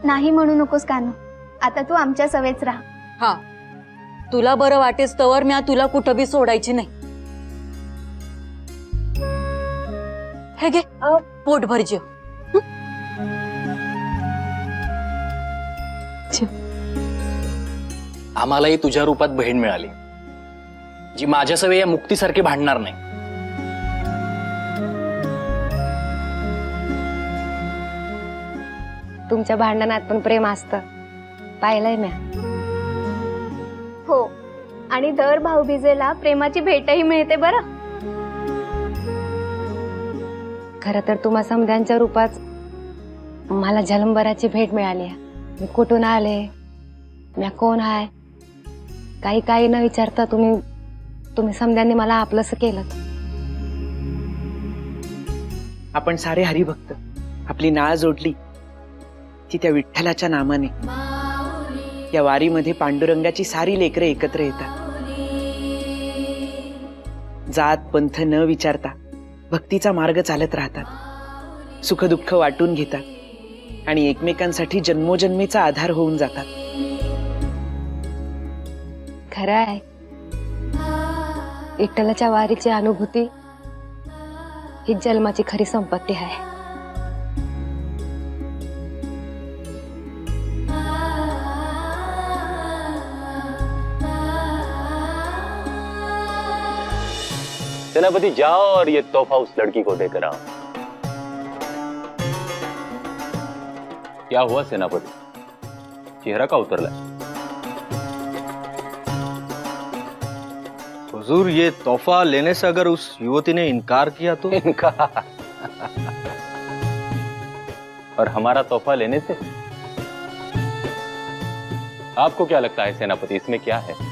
नाही म्हणू नकोस कानू, आता तू आमच्या सवेच राहा. हा, तुला बरं वाटेस तवर मी तुला कुठं बी सोडायची नाही. हे घे पोटभर जेव. आम्हालाही तुझ्या रूपात बहीण मिळाली, जी माझ्या सवे या मुक्तीसारखी भांडणार नाही. तुमच्या भांडणात पण प्रेम असतं, पाहिलंय म्या. हो, आणि दर भाऊबीजेला प्रेमाची भेटही मिळते बरं. खरं तर तुम्हा समध्यांच्या रूपात मला जलंबराची भेट मिळाली आहे. मी कुठून आले, म्या कोण आहे, काही काही न विचारता तुम्ही समध्यांनी मला आपलंसं केलं. आपण सारे हरिभक्त, आपली नाळ जोडली ती त्या विठ्ठलाच्या नामाने. या वारीमध्ये पांडुरंगाची सारी लेकरे एकत्र येतात. जात पंथ न विचारता भक्तीचा मार्ग चालत राहतात, सुखदुःख वाटून घेतात आणि एकमेकांसाठी जन्मोजन्मीचा आधार होऊन जातात. खरं आहे, विठ्ठलाच्या वारीची अनुभूती ही जन्माची खरी संपत्ती आहे. सेनापति जाओ और ये तोहफा उस लड़की को देकर आओ। क्या हुआ सेनापति, चेहरा का उतरला? हुजूर, ये तोहफा लेने से अगर उस युवती ने इनकार किया तो? इनकार? और हमारा तोहफा लेने से? आपको क्या लगता है सेनापति, इसमें क्या है?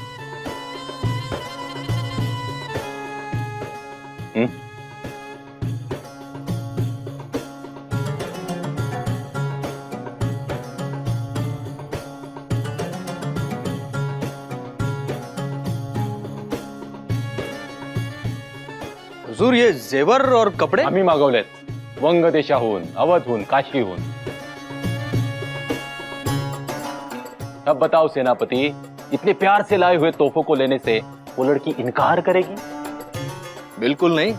हुजूर, ये जेवर और कपड़े आम्ही मागवलेत, वंग देशाहून, अवधहून, काशीहून. अब बताओ सेनापति, इतने प्यार से लाए हुए तोहफों को लेने से वो लड़की इनकार करेगी? बिल्कुल नहीं।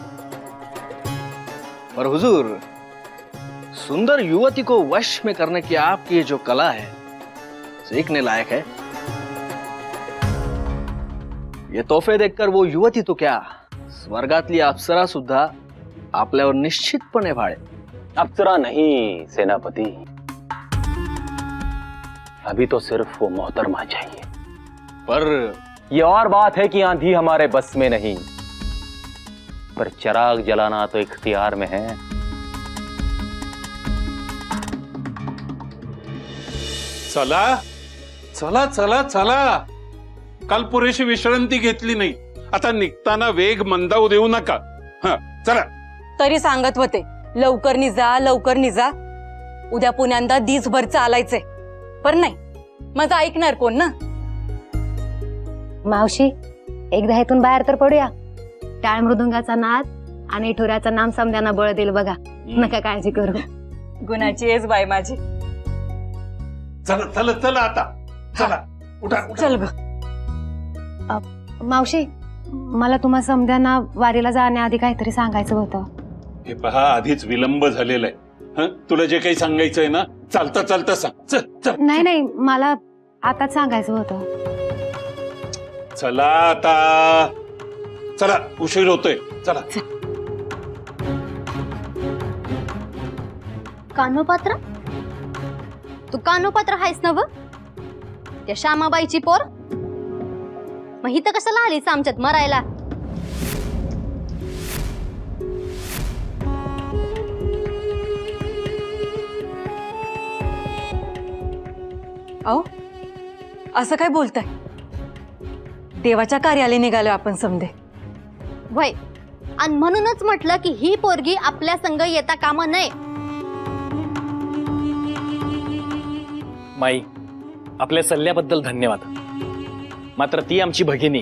पर हुजूर, सुंदर युवती को वश में करने की आपकी ये जो कला है, सीखने लायक है. ये तोहफे देखकर वो युवती तो क्या, स्वर्गातली अप्सरा सुद्धा आपल्यावर निश्चितपणे भाळे. अप्सरा नहीं सेनापति, अभी तो सिर्फ वो मोहतरमा चाहिए. पर ये और बात है कि आंधी हमारे बस में नहीं, पर चिराग जलाना तो इख्तियार में है. चला चला चला चला, काल पुरेशी विश्रांती घेतली नाही, आता निघताना वेग मंदावू देऊ नका. हा चला. तरी सांगत होते लवकर निजा, लवकर निजा. उद्या पुण्यांदा दिसभर चालायचंय, पण नाही, माझं ऐकणार कोण ना. मावशी, एकदा इथून बाहेर तर पडूया. टाळ मृदुंगाचा नाद आणि ठुऱ्याचं नाम समध्यांना बळ देईल बघा. नका काळजी करू. गुणाची आहेस बाई माझी. चला चला चला, आता चला, उठा उठा. चल ग. मावशी, मला तुम्हा समध्यांना वारीला जाण्याआधी काहीतरी सांगायचं होतं. हे पहा, आधीच विलंब झालेला आहे. हं? तुला जे काही सांगायचंय ना, चालता चालता सांग. चल चल. नाही नाही, मला आताच सांगायचं होतं. चला आता, चला, उशीर होतोय, चला. कानोपात्र, तू कानोपात्र आहेस ना व? त्या श्यामाबाईची पोर? मग इथं कशाला आलीस आमच्यात मरायला? अहो, असं काय बोलताय? देवाच्या कार्यालय निघालो आपण समधे. वय, आणि म्हणूनच म्हटलं की ही पोरगी आपल्या संग येता कामा नये. माई, आपल्या सल्ल्याबद्दल धन्यवाद. मात्र ती आमची भगिनी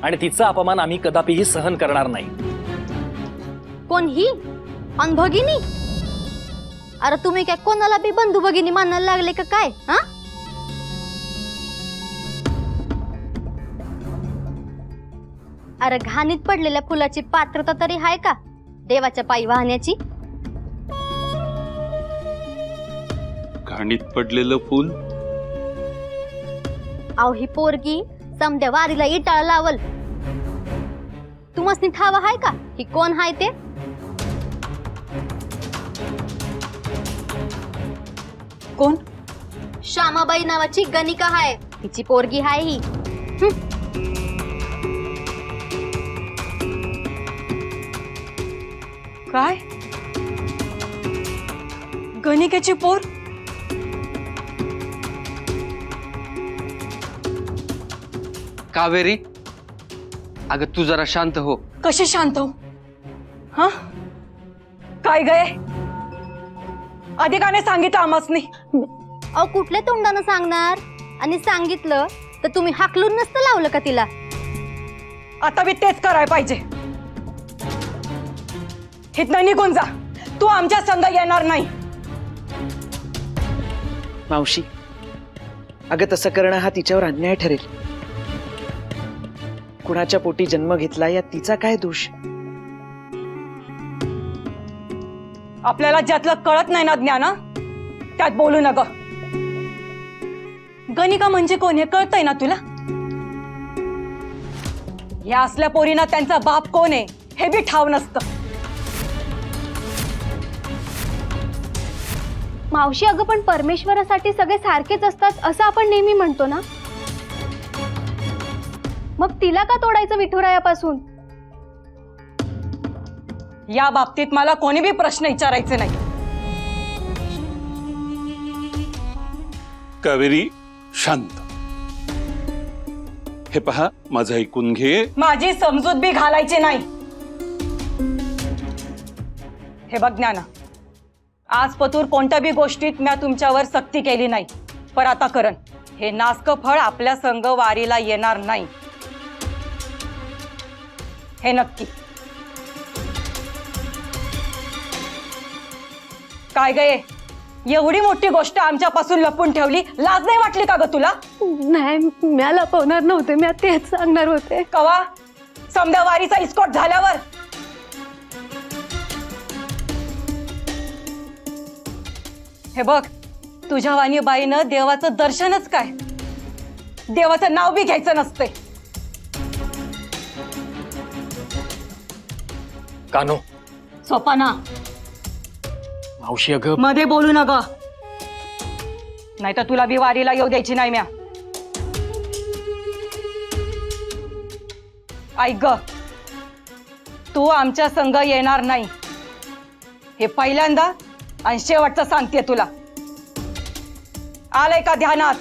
आणि तिचा अपमान आम्ही कदापिही सहन करणार नाही. कोण ही? अन भगिनी? अरे तुम्ही काय कोणाला बी बंधू भगिनी मानायला लागले का काय? हा, अरे घाणीत पडलेल्या फुलाची पात्रता तरी आहे का देवाच्या पायी वाहण्याची? घाणीत पडलेलं फूल अहो ही पोरगी समद्या वारीला इटाळ लावल. तुम्हाला ठाव आहे का ही कोण आहे ते? कोण? श्यामाबाई नावाची गणिका आहे, तिची पोरगी आहे ही. काय? गणिकेची पोर? कावेरी, अगं तू जरा शांत हो. कशी शांत हो? हा, काय गये? अधिकाने सांगितलं आमसनी. अहो कुठल्या तोंडानं सांगणार? आणि सांगितलं तर तुम्ही हाकलून नसतं लावलं का तिला? आता मी तेच करायला पाहिजे. इथनं निघून जा. तू आमच्या संग येणार नाही. मावशी, अगं तसं करणं हा तिच्यावर अन्याय ठरेल. कुणाच्या पोटी जन्म घेतला यात तिचा काय दोष? आपल्याला ज्यातलं कळत नाही ना ज्ञाना, त्यात बोलू नका. गणिका म्हणजे कोण हे कळतंय ना तुला? या असल्या पोरींना त्यांचा बाप कोण आहे हे बी ठाव नसतं. मावशी, अगं पण परमेश्वरासाठी सगळे सारखेच असतात असं आपण नेहमी म्हणतो ना. मग तिला का तोडायचं विठुरायापासून? या बाबतीत मला कोणी बी प्रश्न विचारायचे नाही. कावेरी, शांत. हे पहा, माझं ऐकून घे. माझी समजूत बी घालायची नाही. हे बघ ज्ञाना, आज पतूर कोणत्या बी गोष्टीत मी तुमच्यावर सक्ती केली नाही, पर आता करण. हे नासक फळ आपल्या संग वारीला येणार नाही, हे नक्की. काय गये, एवढी मोठी गोष्ट आमच्यापासून लपून ठेवली, लाज नाही वाटली का ग तुला? नाही, म्या लपवणार नव्हते, म्या तेच सांगणार होते. कवा? समद्या वारीचा इस्कॉट झाल्यावर? हे बघ, तुझ्या वाणी बाईनं देवाचं दर्शनच काय, देवाचं नाव बी घ्यायचं नसते. कानो, सोपाना, मावशी अगं मध्ये बोलू नका, नाही तर तुला बी वारीला येऊ द्यायची नाही म्या. ऐक ग, तू आमच्या संग येणार नाही, हे पहिल्यांदा आणि शेवटचं सांगते तुला. आलंय का ध्यानात?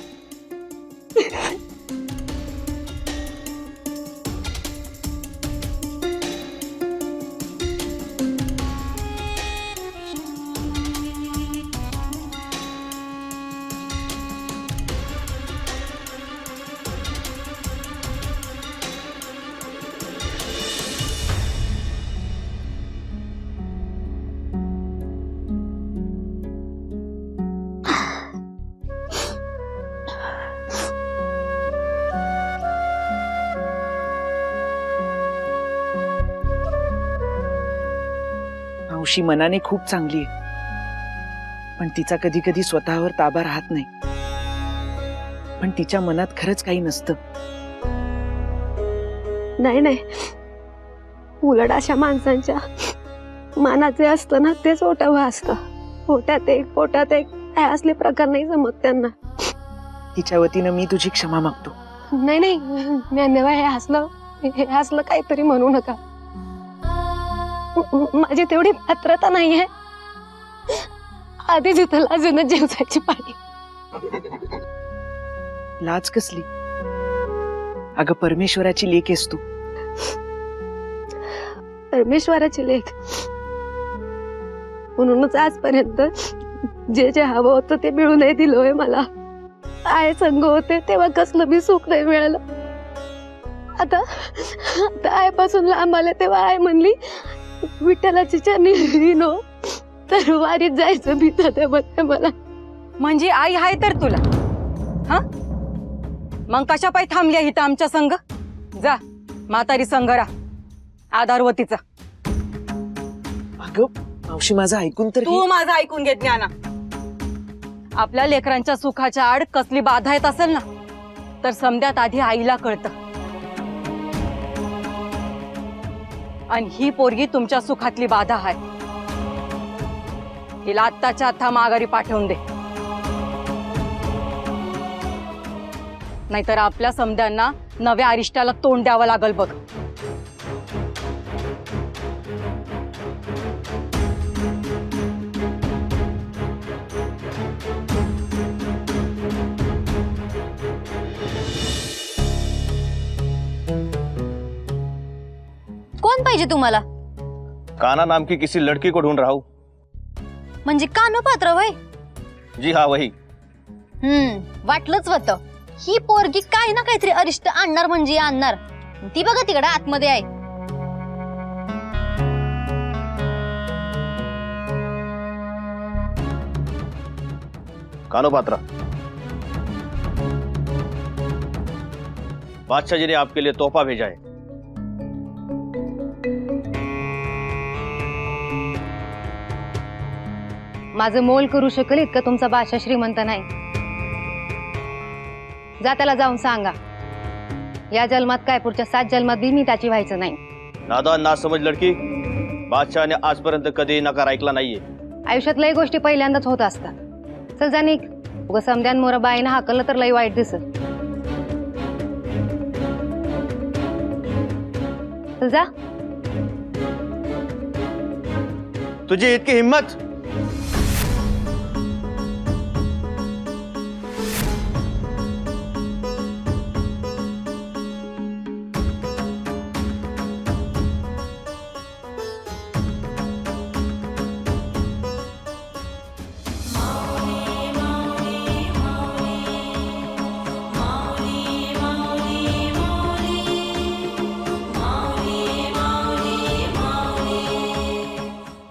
मावशी मनाने खूप चांगली आहे, पण तिचा कधी कधी स्वतःवर ताबा राहत नाही. पण तिच्या मनात खरंच काही नसतं. नाही नाही, उलट अशा माणसांच्या मनाचे असतं ना तेच ओटावं असतं. पोटात एक काय असले प्रकार नाही जमत त्यांना. तिच्या वतीनं मी तुझी क्षमा मागतो. नाही नाही, ज्ञानदेवा, हे हसलं काहीतरी म्हणू नका. माझी तेवढी पात्रता नाहीये. आधीच इथं लाजेनं जीव जायची पाळी. लाज कसली? अगं परमेश्वराची लेक आहेस तू. परमेश्वराची लेक म्हणूनच आजपर्यंत जे जे हवं होतं ते मिळू नाही दिलोय मला. आय संग होते तेव्हा कसलं बी सुख नाही मिळालं. आता आईपासून लांब आले तेव्हा आई म्हणली विठ्ठलाची चरणी लीन हो, तर वारीत जायचं भीत ते मला. म्हणजे आई आहे तर तुला हा? मग कशा पाय थांबली इथं आमच्या संग? जा म्हातारी संग राहा आधारवतीचा. अगं मावशी, माझं ऐकून तर घे. तू माझं ऐकून घे ज्ञाना. आपल्या लेकरांच्या सुखाच्या आड कसली बाधा येत असेल ना, तर समद्यात आधी आईला कळतं. आणि ही पोरगी तुमच्या सुखातली बाधा आहे. हिला आत्ताच्या आत्ता माघारी पाठवून दे, नाहीतर आपल्या समद्यांना नव्या अरिष्टाला तोंड द्यावं लागल बघ. कोण पाहिजे तुम्हाला? काना नाम की किसी लड़की को ढूंढ रहा हूँ। म्हणजे कानोपात्र वय? जी हाँ, वही। वाटलंच होतं. ही पोरगी काय ना काहीतरी अरिष्ट आणणार म्हणजे आणणार. ती बघा तिकडे आतमध्ये आहे. कानोपात्रा, बादशाह जी ने आपके लिए तोहफा भेजा है। माझं मोल करू शकेल इतका तुमचा बादशाह श्रीमंत नाही. जा त्याला जाऊन सांगा, या जन्मात काय पुढच्या 7 जन्मात बी मी त्याची व्हायचं नाही. नादान ना समझ लड़की, बादशाह ने आजपर्यंत कधी नकार ऐकला नाहीये. आयुष्यात लय गोष्टी पहिल्यांदाच होत असतात. चल जा निघ. उगा समद्यान मोर बाईनं हाकललं तर लय वाईट दिसत. चल जा. तुझी इतकी हिम्मत?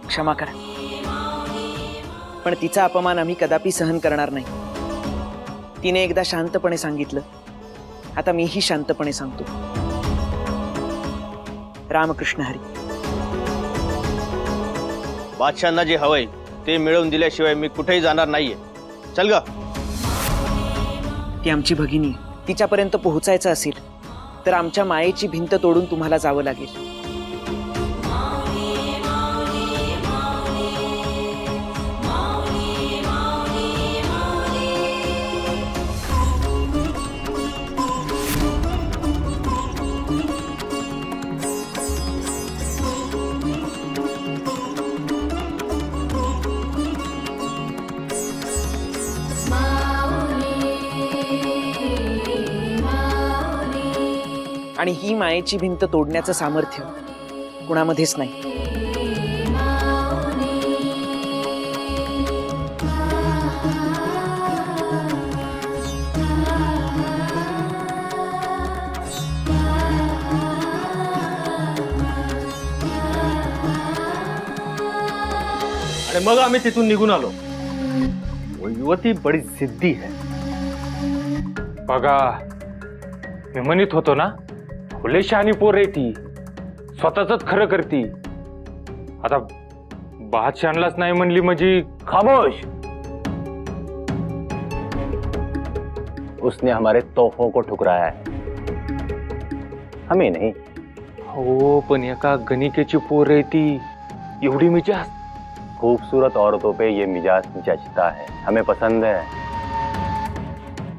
क्षमा करा, पण तिचा अपमान आम्ही कदापि सहन करणार नाही. तिने एकदा शांतपणे सांगितलं, आता मीही शांतपणे सांगतो. रामकृष्ण हरी. बादशाहांना जे हवंय ते मिळवून दिल्याशिवाय मी कुठेही जाणार नाहीये. चल ग. ती आमची भगिनी आहे. तिच्यापर्यंत पोहोचायचं असेल तर आमच्या मायेची भिंत तोडून तुम्हाला जावं लागेल. आणि ही मायेची भिंत तोडण्याचं सामर्थ्य कुणामध्येच नाही. आणि मग आम्ही तिथून निघून आलो. वो युवती बड़ी जिद्दी है. बघा, मी म्हणत होतो ना, खुले शहाणी पोर आहे ती. स्वतःच खरं करती. आता बादशाहलाच नाही म्हणली म्हणजे. खामोश. उसने हमारे तोहफों को ठुकराया है, हमें नहीं. हो, पण एका गणिकेची पोर आहे ती. एवढी मिजाज. खूबसूरत औरतों पे ये मिजाज जचता है, हमें पसंद है.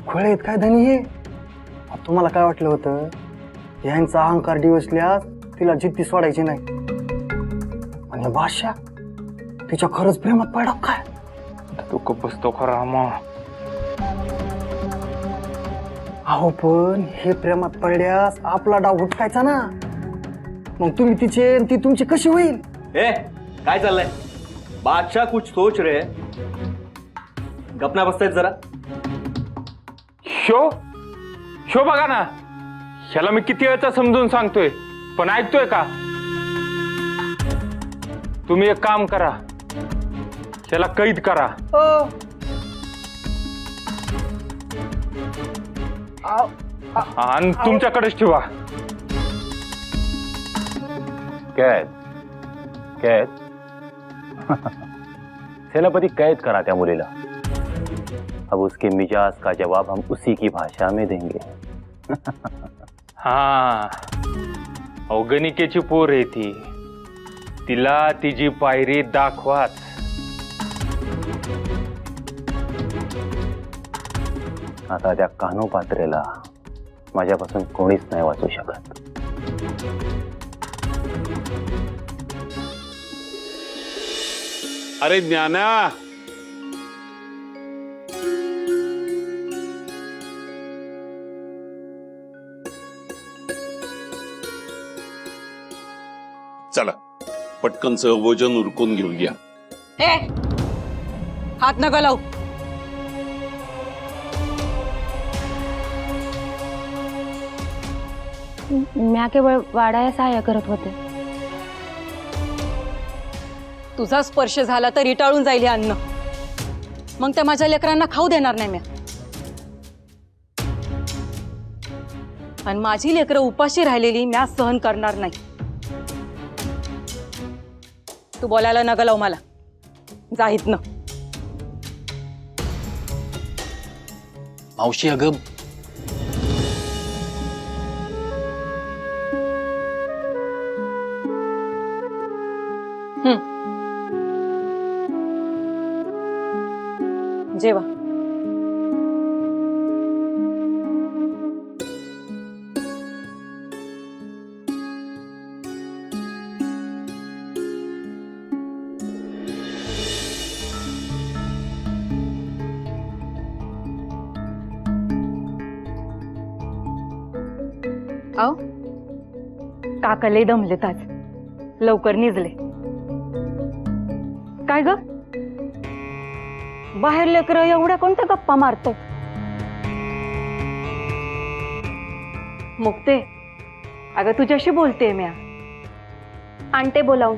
खुळे काय धनी हे? तुम्हाला काय वाटलं होतं? यांचा अहंकार दिवसल्यास तिला जिद्दी सोडायची नाही. आणि बादशाह तिच्या खरंच प्रेमात पडला काय? तू कप बसतो खरा मग. अहो पण हे प्रेमात पडल्यास आपला डाव हुटकायचा ना. मग तुम्ही तिचे आणि ती तुमची कशी होईल? ए, काय चाललंय? बादशाह कुछ सोच रहे. गपना बसतायत जरा. शो बघा ना, ह्याला मी किती वेळचा समजून सांगतोय, पण ऐकतोय का? तुम्ही एक काम करा, त्याला कैद करा. हो. आणि तुमच्याकडेच ठेवा. कैद कैद सेनापति कैद करा त्या मुलीला. अब उसके मिजाज का जवाब हम उसी की भाषा में देंगे. हा अवगणिकेची पोर आहे ती. तिला तिची पायरी दाखवाच. आता त्या कानोपात्रेला माझ्यापासून कोणीच नाही वाचू शकत. अरे ज्ञाना, चला पटकन सहभोजन उरकून घेऊया. ए हात नका लावू. म्या केवळ वाडाया सहाय्य करत होते. तुझा स्पर्श झाला तर इटाळून जाईल हे अन्न. मग त्या माझ्या लेकरांना खाऊ देणार नाही मी. आणि माझी लेकरं उपाशी राहिलेली म्या सहन करणार नाही. तू बोलायला नका लावू मला. जा इथनं. मावशी अगं जेवा. आओ काका लय दमलेत आज. लवकर निजले. काय ग बाहेर लेकर एवढ्या कोणत्या गप्पा मारतो. मुक्ते अगं तुझ्याशी बोलते म्या. आणते बोलावून.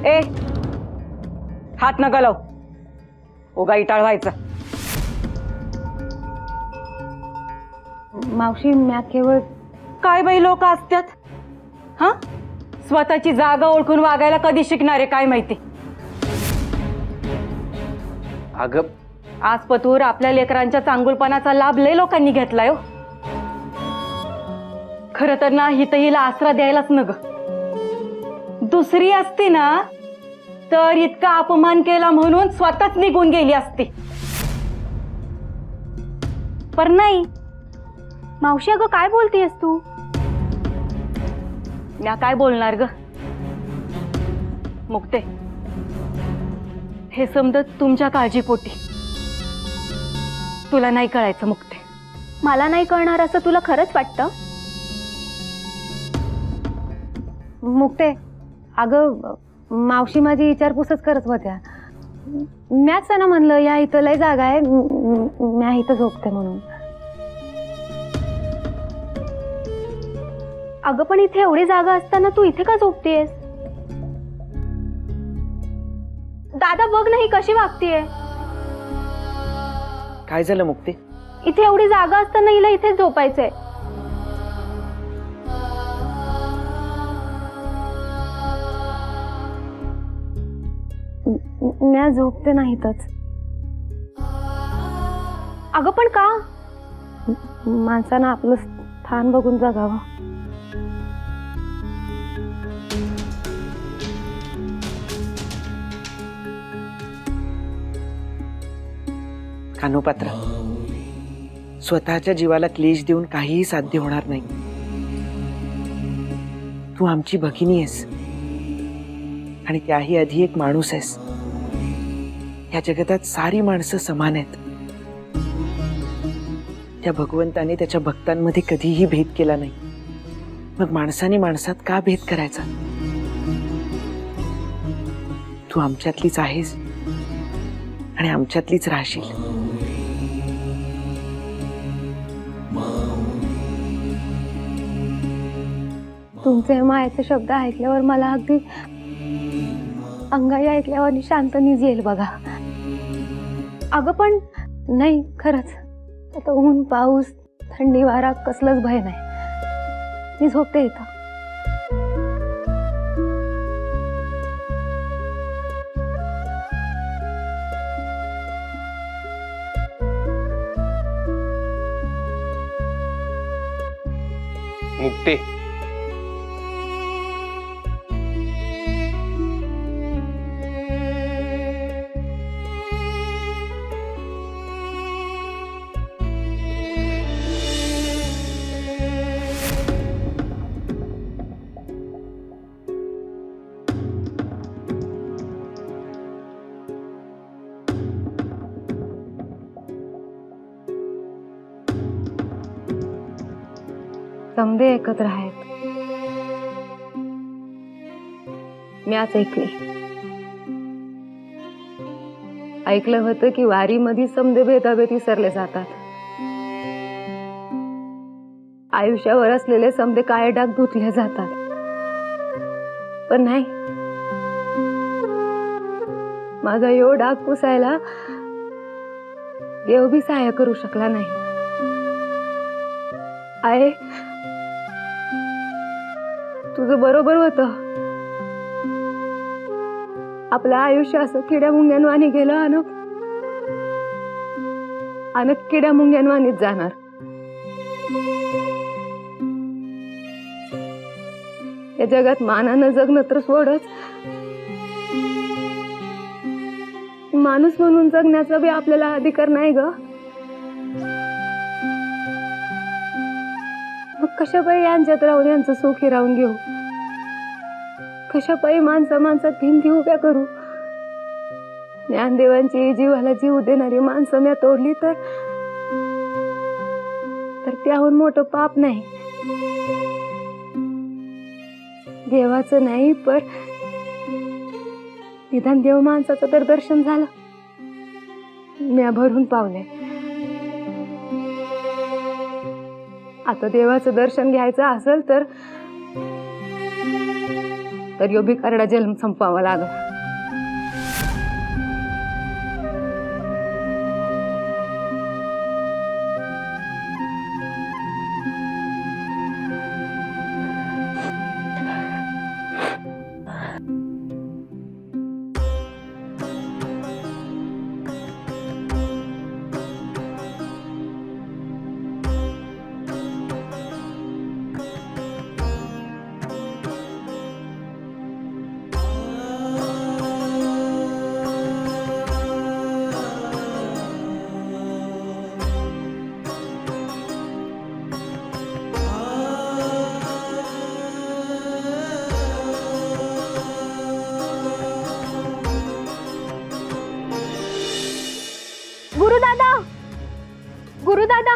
ए हात नका लावू. उगा इटाळ व्हायचा. मावशी म्या केवळ काय बाई लोक असतात. हा स्वतःची जागा ओळखून वागायला कधी शिकणारे काय माहिती. अगं आज पतूर आपल्या लेकरांच्या चांगुलपणाचा लाभ लय लोकांनी घेतलाय. खर तर ना हिला आसरा द्यायलाच न ग. दुसरी असती ना तर इतका अपमान केला म्हणून स्वतःच निघून गेली असती. पर नाही. मावशी अगं काय बोलतेस तू? म्या काय बोलणार ग मुक्ते. हे समजत तुमच्या काळजीपोटी. तुला नाही कळायचं मुक्ते. मला नाही कळणार असं तुला खरंच वाटतं? मुक्ते अगं मावशी माझी विचारपूसच करत होत्या. म्याच त्यांना म्हणलं या इथं लय जागा आहे म्या इथं झोपते म्हणून. अगं पण इथे एवढी जागा असताना तू इथे का झोपतेस? दादा बघ नाही कशी वागतेय. काय झालं मुक्ते? इथे एवढी जागा असताना हिला इथेच झोपायचंय. म्या झोपते नाहीतच. अगं पण का? माणसानं आपलं स्थान बघून जगावं. कानोपात्रा स्वतःच्या जीवाला क्लेश देऊन काहीही साध्य होणार नाही. तू आमची भगिनी आहेस आणि त्याही आधी एक माणूस आहेस. या जगतात सारी माणसं समान आहेत. त्या भगवंताने त्याच्या भक्तांमध्ये कधीही भेद केला नाही. मग माणसाने माणसात का भेद करायचा? तू आमच्यातलीच आहेस आणि आमच्यातलीच राहशील. तुमचे हे मायेचे शब्द ऐकल्यावर मला अगदी अंगाई ऐकल्यावर शांत निज येईल बघा. अगं पण नाही, खरंच आता ऊन पाऊस थंडी वारा कसलंच भय नाही. मी झोपते इथं. मुक्ते, समदे एकत्र आहेत. मी आज ऐकलं होतं की वारीमध्ये समदे भेदाभेद विसरले जातात. आयुष्यावर असलेले समदे काळे डाग धुतले जातात. पण नाही, माझा यो डाग पुसायला देव बी सहाय्य करू शकला नाही. आहे, तुझं बरोबर होतं. आपलं आयुष्य असं किड्या मुंग्यांवानी गेलं आणि किड्या मुंग्यांवानीच जाणार. या जगात मानानं जगणं तर सोडच, माणूस म्हणून जगण्याचा बी आपल्याला अधिकार नाही ग. मग कशापायी यांच्यात राहून यांचं सुखी राहून घेऊ? कशापायी माणसात भिंती उभ्या करू? ज्ञानदेवांची जीवाला जीव देणारी माणसं म्या तोडली तर त्याहून मोठं पाप नाही. देवाचं नाही, पण निदान देव माणसाचं तर दर्शन झालं. म्या भरून पावले. आता देवाचं दर्शन घ्यायचं असेल तर यो भिकारडा जन्म संपवावा लागला. गुरुदादा,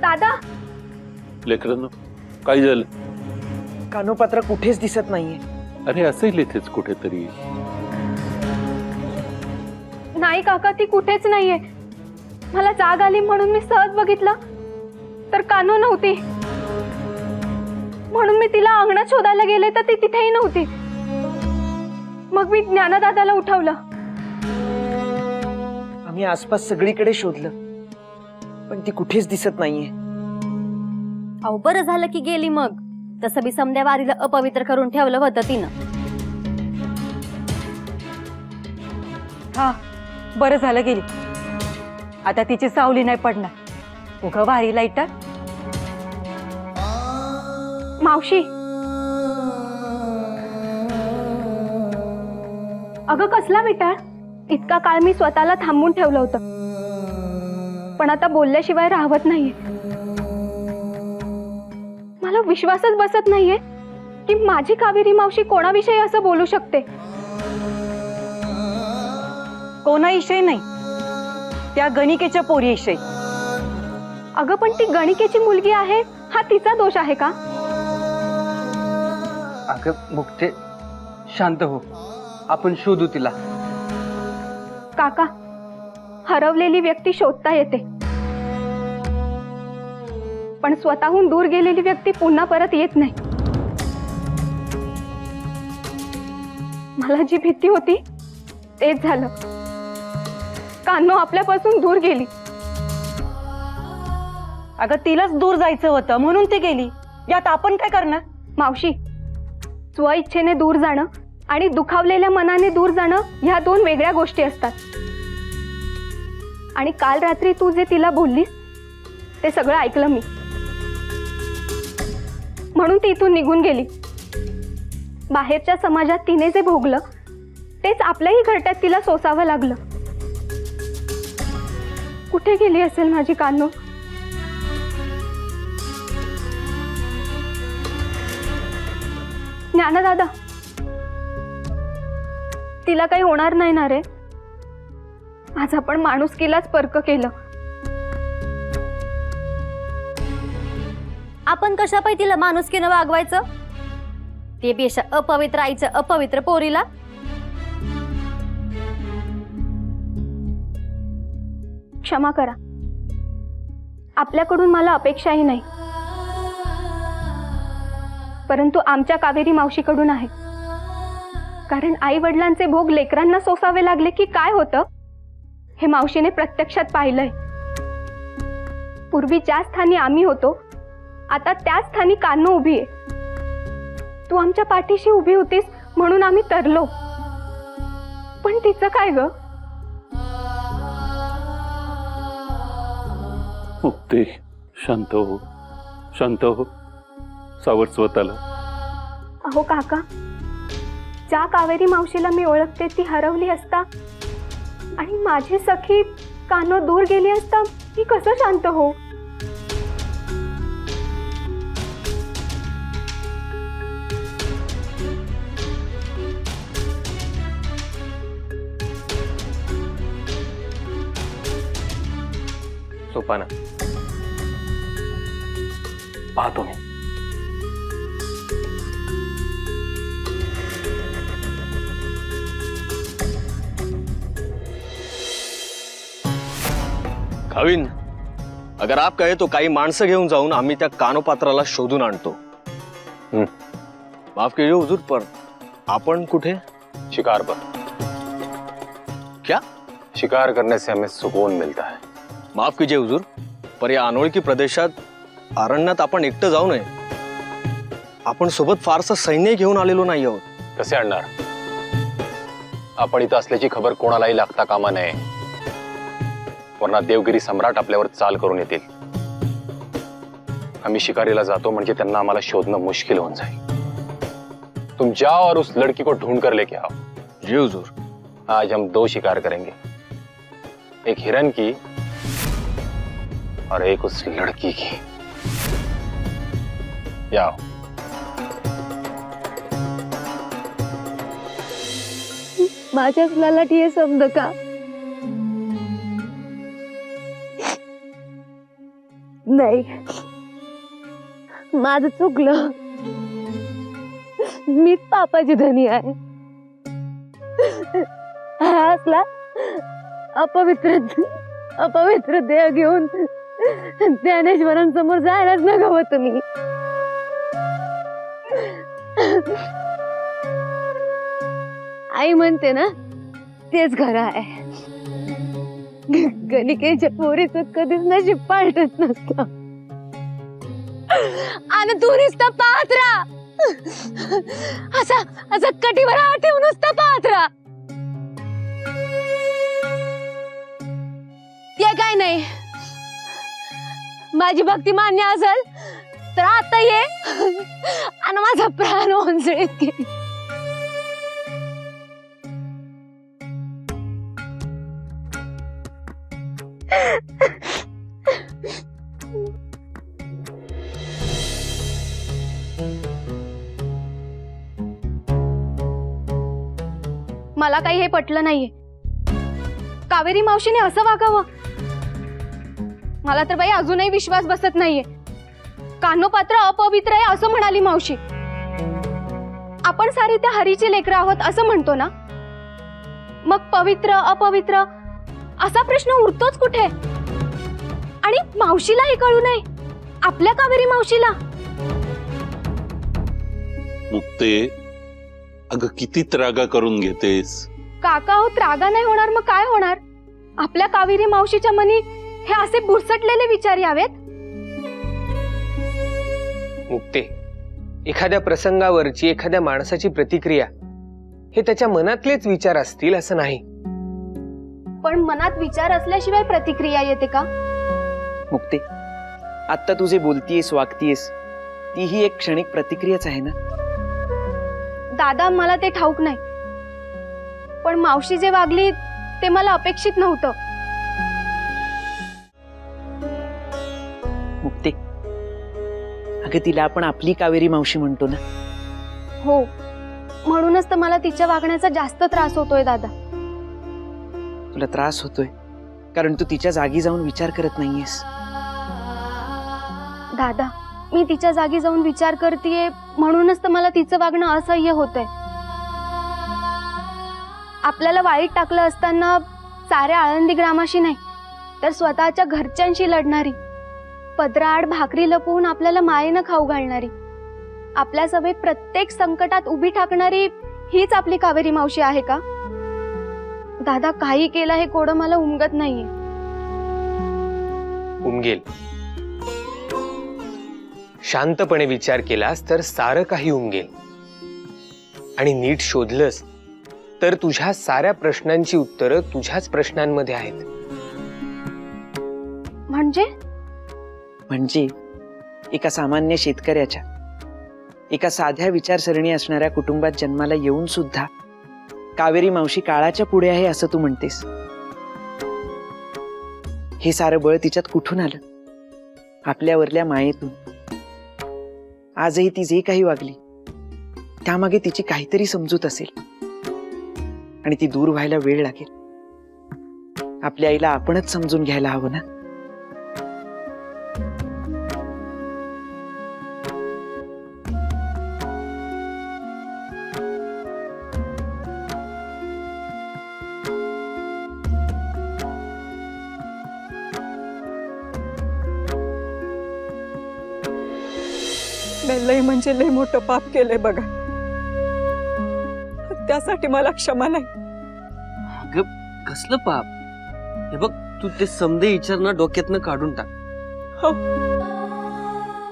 दादा. लेकरांनो, काय झालं? कानोपात्र कुठेच दिसत नाहीये. अरे असेल इथेच कुठेतरी. नाही काका, ती कुठेच नाहीये. मला जाग आली म्हणून मी सहज बघितलं तर कानो नव्हती. म्हणून मी तिला अंगणात शोधायला गेले तर ती तिथेही नव्हती. मग मी ज्ञानदादाला उठवलं. आम्ही आसपास सगळीकडे शोधलं, पण ती कुठेच दिसत नाहीये. अहो, बरं झालं की गेली. मग तसं बी समद्या वारीला अपवित्र करून ठेवलं होतं तिनं. हा, बरं झालं गेली. आता तिची सावली नाही पडणार. उगा वारीला इटार. मावशी, अगं कसला विटाळ? इतका काळ मी स्वतःला थांबून ठेवलं होतं, पण आता बोलल्याशिवाय राहत नाहीये. मला विश्वासच बसत नाहीये की माझी कावेरी मावशी कोणाविषयी असं बोलू शकते. कोणाविषयी नाही, त्या गणिकेच्या पोरीविषयी. अगं पण ती गणिकेची मुलगी आहे, हा तिचा दोष आहे का? अगं मुक्ते, शांत हो. आपण शोधू तिला. काका, हरवलेली व्यक्ती शोधता येते, पण स्वतःहून दूर गेलेली व्यक्ती पुन्हा परत येत नाही. मला जी भीती होती तेच झालं. कान्हो आपल्यापासून दूर गेली. अगं तिलाच दूर जायचं होतं म्हणून ती गेली. यात आपण काय करणार? मावशी, स्वइच्छेने दूर जाणं आणि दुखावलेल्या मनाने दूर जाणं ह्या दोन वेगळ्या गोष्टी असतात. आणि काल रात्री तू जे तिला बोललीस ते सगळं ऐकलं मी, म्हणून ती इथून निघून गेली. बाहेरच्या समाजात तिने जे भोगलं तेच आपल्याही घरट्यात तिला सोसावं लागलं. कुठे गेली असेल माझी कान्हो? ज्ञानदादा, तिला काही होणार नाही ना रे? आज आपण माणुसकीलाच परक केलं. आपण कशा पाहिजे तिला माणुसकीनं वागवायचं? ते बी अशा अपवित्र आईचं अपवित्र पोरीला. क्षमा करा, आपल्याकडून मला अपेक्षाही नाही, परंतु आमच्या कावेरी मावशीकडून आहे. कारण आई वडिलांचे भोग लेकरांना सोसावे लागले की काय होतं हे मावशीने प्रत्यक्षात पाहिलंय. पूर्वी ज्या स्थानी आम्ही होतो आता त्या स्थानी कान्हो उभी आहे. तू आमच्या पाठीशी उभी होतीस म्हणून आम्ही तरलो, पण तिचं काय ग? मुक्ते, शांत हो, शांत हो, सावध स्वतःला. अहो काका, ज्या कावेरी मावशीला मी ओळखते ती हरवली असता आणि माझी सखी कान्हो दूर गेली असता मी कसं शांत हो? सोपाना, पाहतो मी. खावीन, अगर आप कहे तो काही माणसं घेऊन जाऊन आम्ही त्या कानोपात्राला शोधून आणतो. माफ कीजिए हुजूर, पर आपण कुठे? शिकार पर. क्या? शिकार करने से हमें सुकून मिलता है. माफ कीजिए हुजूर, पर या अनोळखी प्रदेशात अरण्यात आपण एकटं जाऊ नये. आपण सोबत फारसं सैन्य घेऊन आलेलो नाही आहोत. कसे आणणार? आपण इथं असल्याची खबर कोणालाही लागता कामा नये, वरना देवगिरी सम्राट आपल्यावर चाल करून येतील. आम्ही शिकारीला जातो म्हणजे त्यांना आम्हाला शोधणं मुश्किल होऊन जाईल. तुम जाओ और उस लड़की को ढूंढ कर लेके आओ. जी हुजूर. आज हम 2 शिकार करेंगे, एक हिरन की और एक उस लड़की की. जाओ. माझ्याच लालाटी हे शब्द का? नाही, माझं चुकलं. मीच पापाची धनी आहे. हा असला अपवित्र देह घेऊन ज्ञानेश्वरांसमोर जायलाच नका होत मी. आई म्हणते ना तेच खरं आहे. गणिकेच्या पोरीचं कधीच नशीब पालटत नसतं. आणि तू नुसतं पाहत राहा, असा कटीवर हात ठेवून नुसतं पाहत राहा. ते काय नाही, माझी भक्ती मान्य असेल तर आता ये आणि माझा प्राण ओंजळीत घे. मला काही हे पटलं नाहीये. कावेरी मावशीने असं वागावं? मला तर बाई अजूनही विश्वास बसत नाहीये. कान्हो पात्र अपवित्र आहे असं म्हणाली मावशी. आपण सारे त्या हरीचे लेकरं आहोत असं म्हणतो ना, मग पवित्र अपवित्र असा प्रश्न उरतोच कुठे? आणि मावशीलाही कळू नये, आपल्या कावेरी मावशीला. मुक्ते, अगं किती त्रागा करून घेतेस. काका हो, त्रागा नाही होणार मग काय होणार? आपल्या कावेरी मावशीच्या मनी हे असे बुरसटलेले विचार यावेत? मुक्ते, एखाद्या प्रसंगावरची एखाद्या माणसाची प्रतिक्रिया हे त्याच्या मनातलेच विचार असतील असं नाही. पण मनात विचार असल्याशिवाय प्रतिक्रिया येते का? मुक्ते, आत्ता तू जे बोलतीयस वागतीयस तीही एक क्षणिक प्रतिक्रियाच आहे ना. दादा, मला ते ठाऊक नाही, पण मावशी जे वागली ते मला अपेक्षित नव्हतं. मुक्ते, अगं तिला आपण आपली कावेरी मावशी म्हणतो ना. हो, म्हणूनच तर मला तिच्या वागण्याचा जास्त त्रास होतोय दादा. तुला त्रास होतोय कारण तू तिच्या जागी जाऊन विचार करत नाहीयेस. दादा, मी तिच्या जागी जाऊन विचार करतेय म्हणूनच तर मला तिचं वागणं असह्य होतंय. आपल्याला वाईट टाकलं असताना साऱ्या आळंदी ग्रामाशी नाही तर स्वतःच्या घरच्यांशी लढणारी, पदराआड भाकरी लपवून आपल्याला मायेनं खाऊ घालणारी, आपल्या सवय प्रत्येक संकटात उभी ठाकणारी हीच आपली कावेरी मावशी आहे का? दादा, काही केलं हे कोडं मला उमगत नाहीये. उमगेल. शांतपणे विचार केलास तर सारं काही उमगेल. आणि नीट शोधलंस तर तुझ्या साऱ्या प्रश्नांची उत्तरं तुझ्याच प्रश्नांमध्ये आहेत. म्हणजे एका सामान्य शेतकऱ्याच्या, एका साध्या विचारसरणी असणाऱ्या कुटुंबात जन्माला येऊन सुद्धा कावेरी मावशी काळाच्या पुढे आहे असं तू म्हणतेस. हे सारं बळ तिच्यात कुठून आलं? आपल्यावरल्या मायेतून. आजही ती जे काही वागली त्यामागे तिची काहीतरी समजूत असेल आणि ती दूर व्हायला वेळ लागेल. आपल्या आईला आपणच समजून घ्यायला हवं ना. लय म्हणजे लय मोठं पाप केलंय बघा. त्यासाठी मला क्षमा नाही. अगं कसलं पाप? हे बघ, तू ते समदे विचारणं डोक्यातनं काढून टाक. हो,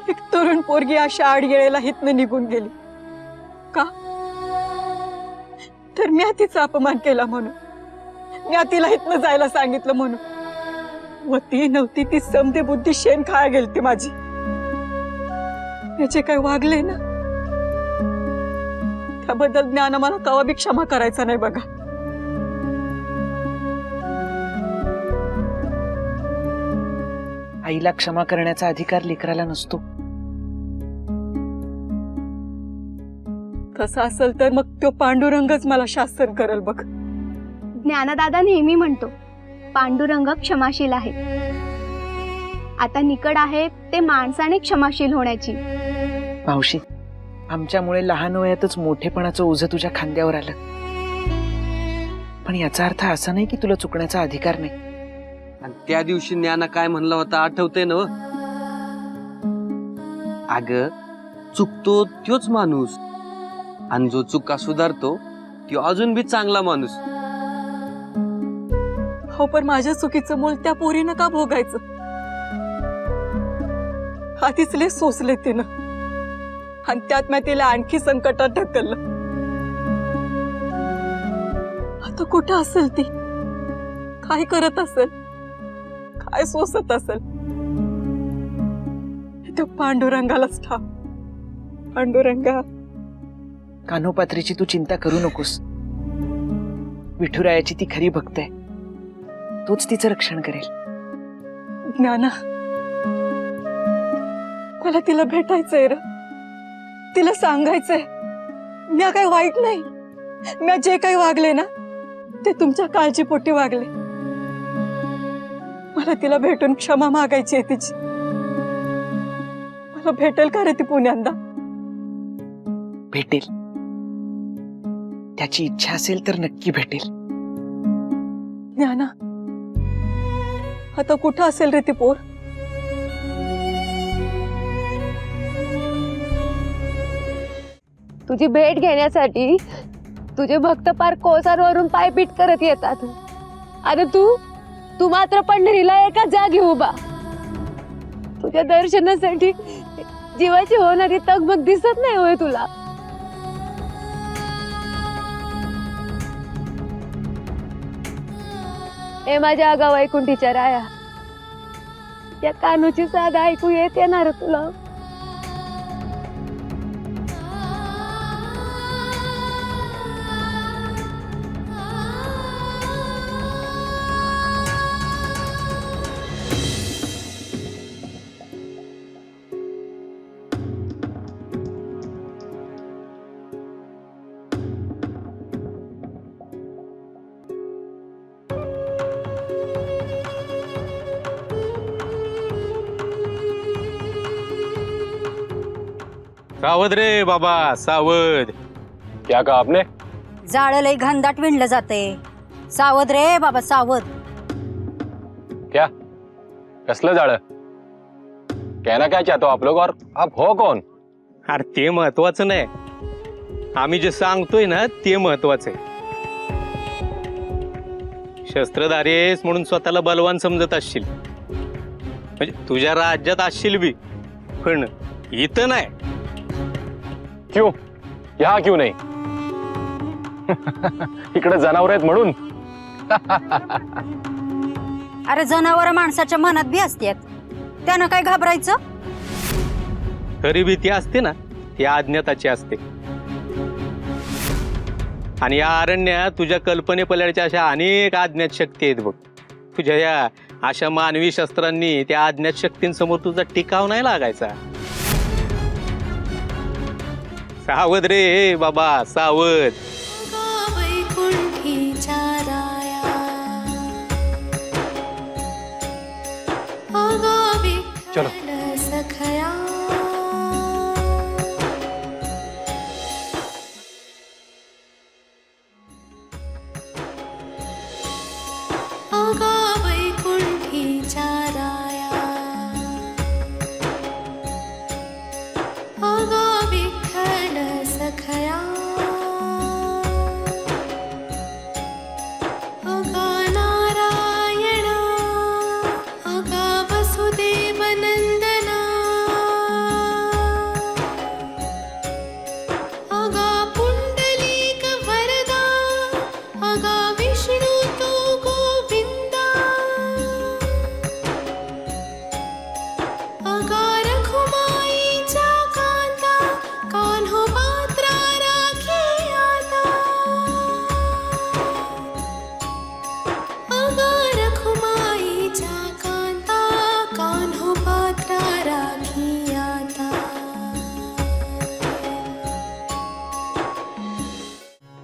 एक तरुण पोरगी अशा आडगेळेला हितनं निघून गेली का? तर मी तिचा अपमान केला म्हणून, मी तिला हितनं जायला सांगितलं म्हणून. व ती नव्हती ती समदे बुद्धी शेण खाया गेलती माझी. याचे काय वागले ना त्याबद्दल ज्ञान मला कवा बी क्षमा करायचा नाही बघा. आईला क्षमा करण्याचा अधिकार लेकराला नसतो. तसं असेल तर मग तो पांडुरंगच मला शासन करेल बघ. ज्ञानदादा नेहमी म्हणतो पांडुरंग क्षमाशील आहे. आता निकड आहे ते माणसाने क्षमाशील होण्याची. मावशी, आमच्यामुळे लहान वयातच मोठेपणाचं ओझं तुझ्या खांद्यावर आलं, पण याचा अर्थ असा नाही की तुला चुकण्याचा अधिकार नाही. आणि त्या दिवशी ज्ञाना काय म्हणला होता आठवतंय ना? अगं, चुकतो त्योच माणूस आणि जो चुका सुधारतो तो अजून बी चांगला माणूस. हो, पण माझ्या चुकीचं मूल त्या पोरीनं का भोगायचं? आधीच लय सोसले तिनं आणि त्यात मी तिला आणखी संकटात ढकललं. आता कुठं असेल ती? काय करत असेल? काय सोसत असेल? त्या पांडुरंगालाच ठाव. पांडुरंगा, कान्होपात्रीची तू चिंता करू नकोस. विठुरायाची ती खरी भक्त आहे, तोच तिचं रक्षण करेल. ज्ञाना, मला तिला भेटायचंय र. तिला सांगायचंय मी काय वाईट नाही. मी जे काही वागले ना ते तुमच्या काळजीपोटी वागले. मला तिला भेटून क्षमा मागायची आहे तिची. मला भेटेल का रे ती पुण्यांदा? भेटेल. त्याची इच्छा असेल तर नक्की भेटेल. ज्ञाना, आता कुठं असेल रे ती पोर? तुझी भेट घेण्यासाठी तुझे भक्त पार कोसारवरून पायपीट करत येतात आणि तू मात्र पंढरीला एका जागी उभा. तुझ्या दर्शनासाठी जीवाची होणारी तगमग दिसत नाही होय तुला? ए माझ्या आगाव वैकुंठीच्या राया, या कानूची साध ऐकू येत येणार तुला? सावध रे बाबा सावध. क्या कहा आपने? जाळं लय घनदाट विणलं जाते. सावध रे बाबा सावध. क्या कसलं जाळं? कहना क्या चाहते हो आप लोग और आप हो कौन? अरे ते महत्वाचं नाही, आम्ही जे सांगतोय ना ते महत्वाचं आहे. शस्त्रधारी आहेस म्हणून स्वतःला बलवान समजत असशील, म्हणजे तुझ्या राज्यात असशील बी, पण इथं नाही. क्यों? यहाँ क्यों नहीं? इकडे जनावर आहेत म्हणून. अरे जनावर माणसाच्या मनात बी असतात, त्यानं काय घाबरायचं? खरी भीती असते ना ती अज्ञाताची असते. आणि या अरण्यात तुझ्या कल्पनेपल्याच्या अशा अनेक अज्ञात शक्ती आहेत बघ. तुझ्या या अशा मानवी शस्त्रांनी त्या अज्ञात शक्तींसमोर तुझा टिकाव नाही लागायचा. सावध रे बाबा सावध. चलो.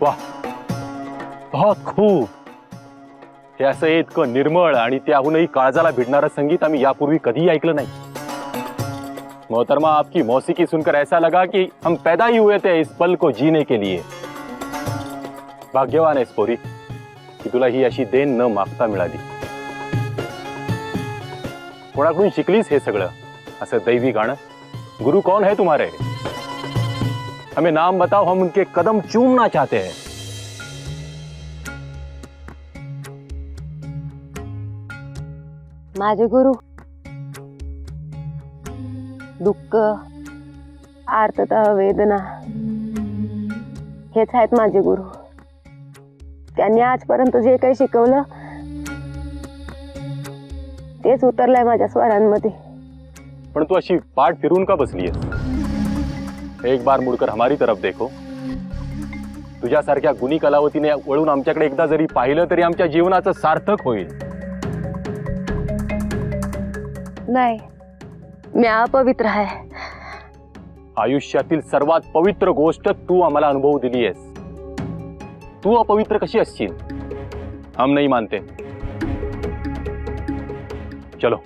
वाह, बहुत खूप. हे असं इतकं निर्मळ आणि त्याहूनही काळजाला भिडणारं संगीत आम्ही यापूर्वी कधीही ऐकलं नाही. मोहतरमा, आपकी मौसीकी सुनकर ऐसा लगा कि हम पैदा ही हुए थे इस पल को जीने के लिए. भाग्यवान आहेस पोरी की तुला ही अशी देण न मागता मिळाली. कोणाकडून शिकलीस हे सगळं असं दैवी गाणं? गुरु कौन है तुम्हारे? हमें नाम बताओ, हम उनके कदम चूमना चाहते हैं. माझे गुरु दुःख, आर्तता, वेदना हेच आहेत माझे गुरु. त्यांनी आजपर्यंत जे काही शिकवलं तेच उतरलंय माझ्या स्वरांमध्ये. पण तू अशी पाठ फिरून का बसलीयस? एक बार मुड़कर हमारी तरफ देखो. तुझ्यासारख्या गुणी कलावतीने वळून आमच्याकडे एकदा जरी पाहिलं तरी आमच्या जीवनाचं सार्थक होईल. नाही, मी अपवित्र आहे. आयुष्यातील सर्वात पवित्र गोष्ट तू आम्हाला अनुभव दिली आहेस. तू अपवित्र कशी असशील? हम नहीं मानते. चलो.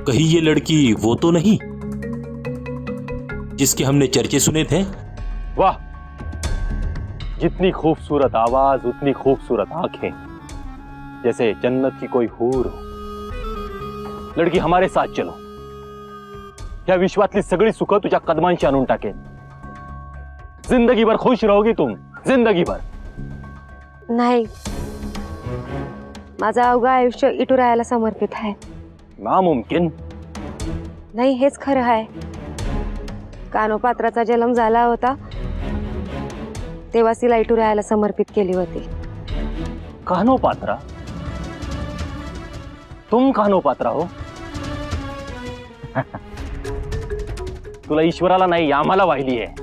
कहीं ये लड़की वो तो नहीं जिसके हमने चर्चे सुने थे? वाह, जितनी खूबसूरत आवाज उतनी खूबसूरत आंखें, जैसे जन्नत की कोई हूर हो। लड़की हमारे साथ चलो, या विश्वातली सगळी सुख तुझ्या कदमांशी आणून टाकेन। जिंदगीभर खुश रहोगी तुम, जिंदगीभर। नाही, माझं अवघं आयुष्य इटुरायाला समर्पित आहे। नामुमकिन। नाही, हेच खरं आहे। कानोपात्राचा जन्म झाला होता तेव्हा तिला इटुरायाला समर्पित केली होती। कान्होपात्रा? तुम कान्होपात्रा हो? तुला ईश्वराला नाही, आम्हाला वाहिली आहे।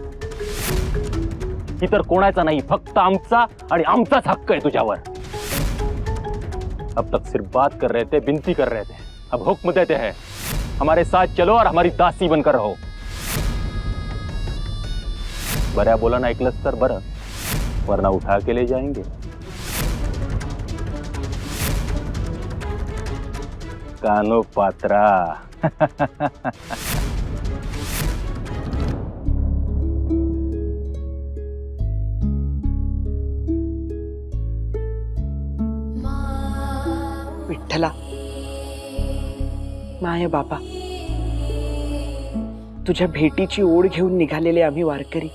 इतर कोणाचा नाही, फक्त आमचा आणि आमचाच हक्क आहे तुझ्यावर। अब तक सिर्फ बात कर रहे थे, विनती कर रहे थे, अब हुक्म देते हैं, हमारे साथ चलो और हमारी दासी बनकर रहो। बऱ्या बोलानं ऐकलंस तर बरं, वरना उठा के ले जाएंगे। कान्होपात्रा। विठ्ठला, माय बाबा, तुझ्या भेटीची ओढ घेऊन निघालेले आम्ही वारकरी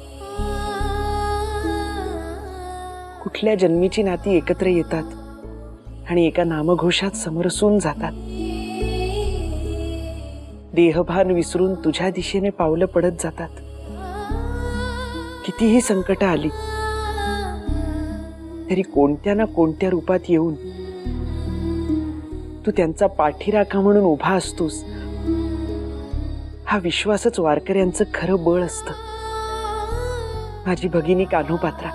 कुठल्या जन्मीची नाती एकत्र येतात आणि एका नामघोषात समरसून जातात। देहभान विसरून तुझ्या दिशेने पावलं पडत जातात। कितीही संकट आली तरी कोणत्या ना कोणत्या रूपात येऊन तू त्यांचा पाठीराखा म्हणून उभा असतोस। हा विश्वासच वारकऱ्यांचं खरं बळ असतं। माझी भगिनी कान्होपात्रा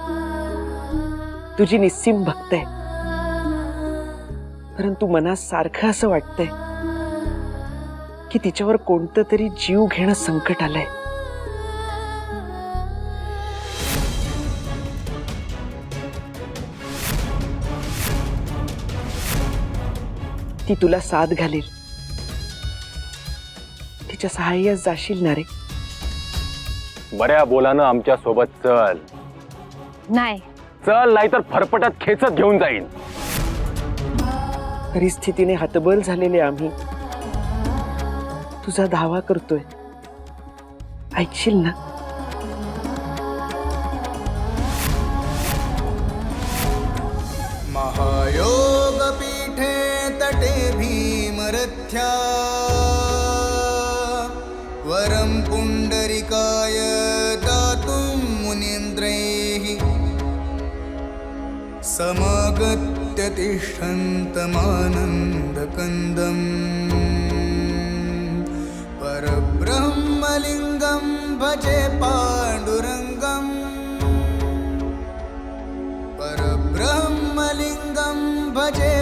तुझी निस्सीम भक्त आहे, परंतु मनात सारखं असं वाटतंय की तिच्यावर कोणतं तरी जीव घेणं संकट आलंय। ती तुला साथ घालेल, तिच्या सहाय्यास जाशील ना रे? बऱ्या बोलानं आमच्या सोबत चल। नाही, चल, नाहीतर फरफटत खेचत घेऊन जाईल। परिस्थितीने हतबल झालेले आम्ही तुझा धावा करतोय, ऐकशील ना? महायोग पीठे तटे भीमरथ्या वरं पुंडरिकाय दातुं मुनीन्द्रैः समगत्य तिष्ठन्तमानन्दकन्दम् परब्रह्मलिङ्गं भजे पाण्डुरङ्गम् परब्रह्मलिङ्गं भजे